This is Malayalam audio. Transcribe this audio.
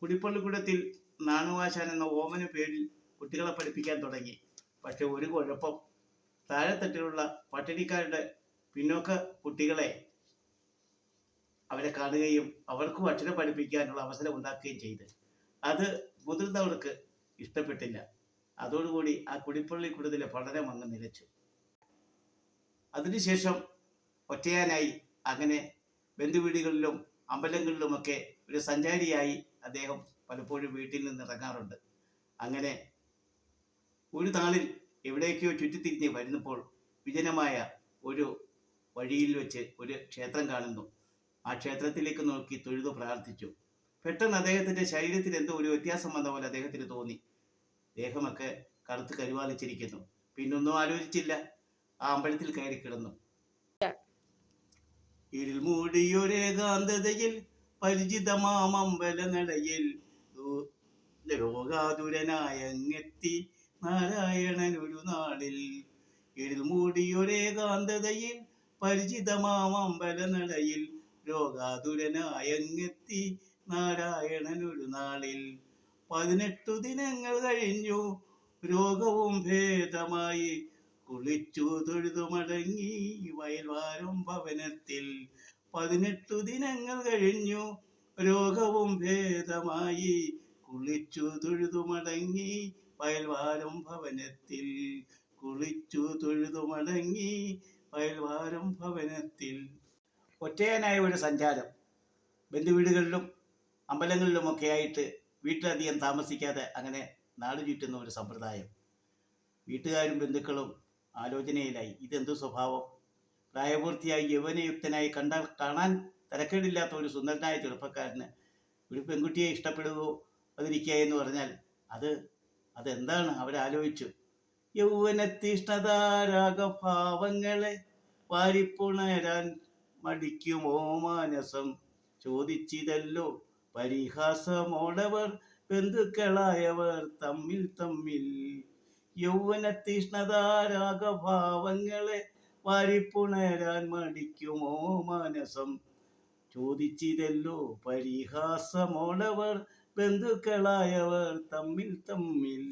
കുടിപ്പള്ളിക്കൂടത്തിൽ നാണുവാശാൻ എന്ന ഓമന പേരിൽ കുട്ടികളെ പഠിപ്പിക്കാൻ തുടങ്ങി. പക്ഷെ ഒരു കുഴപ്പം, താഴെത്തട്ടിലുള്ള പട്ടിണിക്കാരുടെ പിന്നോക്ക കുട്ടികളെ അവരെ കാണുകയും അവർക്കും അക്ഷരം പഠിപ്പിക്കാനുള്ള അവസരം ഉണ്ടാക്കുകയും ചെയ്ത് അത് മുതിർന്നവർക്ക് ഇഷ്ടപ്പെട്ടില്ല. അതോടുകൂടി ആ കുടിപ്പള്ളിക്കൂടത്തിലെ പഠനം അങ്ങ് നിലച്ചു. അതിനുശേഷം ഒറ്റയാനായി അങ്ങനെ ബന്ധുവീടുകളിലും അമ്പലങ്ങളിലുമൊക്കെ ഒരു സഞ്ചാരിയായി അദ്ദേഹം പലപ്പോഴും വീട്ടിൽ നിന്ന് ഇറങ്ങാറുണ്ട്. അങ്ങനെ ഒരു നാളിൽ എവിടേക്കോ ചുറ്റിത്തിരിഞ്ഞ് വരുന്നപ്പോൾ വിജനമായ ഒരു വഴിയിൽ വെച്ച് ഒരു ക്ഷേത്രം കാണുന്നു. ആ ക്ഷേത്രത്തിലേക്ക് നോക്കി തൊഴുതു പ്രാർത്ഥിച്ചു. പെട്ടെന്ന് അദ്ദേഹത്തിൻ്റെ ശരീരത്തിൽ എന്തോ ഒരു വ്യത്യാസം വന്ന പോലെ അദ്ദേഹത്തിന് തോന്നി. ദേഹമൊക്കെ കറുത്ത് കരുവാളിച്ചിരിക്കുന്നു. പിന്നൊന്നും ആലോചിച്ചില്ല, ആ അമ്പലത്തിൽ കയറി കിടന്നു. ഇരുൾ മൂടിയൊരേകാന്തതയിൽ പരിചിതമാമമ്പല നടയിൽ രോഗാതുരനായങ്ങെത്തി നാരായണൻ ഒരു നാളിൽ. ഇരുൾ മൂടിയൊരേകാന്തതയിൽ പരിചിതമാമമ്പല നടയിൽ രോഗാതുരനായങ്ങെത്തി നാരായണൻ ഒരു നാളിൽ. 18 ദിനങ്ങൾ കഴിഞ്ഞു രോഗവും ഭേദമായി, കുളിച്ചു തൊഴുതു മടങ്ങി വയൽവാരം ഭവനത്തിൽ. 18 ദിനങ്ങൾ കഴിഞ്ഞു രോഗവും ഭേദമായി, കുളിച്ചു തൊഴുതു മടങ്ങി വയൽവാരം ഭവനത്തിൽ. കുളിച്ചു തൊഴുതു മടങ്ങി വയൽവാരം ഭവനത്തിൽ. ഒറ്റയാനായ ഒരു സഞ്ചാരം. ബന്ധുവീടുകളിലും അമ്പലങ്ങളിലുമൊക്കെ ആയിട്ട് വീട്ടിലധികം താമസിക്കാതെ അങ്ങനെ നാട് ചുറ്റുന്ന ഒരു സമ്പ്രദായം. വീട്ടുകാരും ബന്ധുക്കളും ആലോചനയിലായി. ഇതെന്തു സ്വഭാവം? പ്രായപൂർത്തിയായി യൗവനയുക്തനായി കാണാൻ തരക്കേടില്ലാത്ത ഒരു സുന്ദരനായ ചെറുപ്പക്കാരന് ഒരു പെൺകുട്ടിയെ ഇഷ്ടപ്പെടുകയോ അതിരിക്കുക എന്ന് പറഞ്ഞാൽ അതെന്താണ്? അവരാലോചിച്ചു. യൗവനതീഷ്ണതാരാഗഭാവങ്ങളെ വാരിപ്പുണരാൻ മടിക്കുമോ മാനസം, ചോദിച്ചിതല്ലോ പരിഹാസമോടവർ ബന്ധുക്കളായവർ തമ്മിൽ തമ്മിൽ. യൗവനതീഷ്ണതാരാഗഭാവങ്ങളെ വാരിപ്പുണരാൻ മടിക്കുമോ മാനസം, ചോദിച്ചിതല്ലോ പരിഹാസമോടവർ ബന്ധുക്കളായവർ തമ്മിൽ തമ്മിൽ.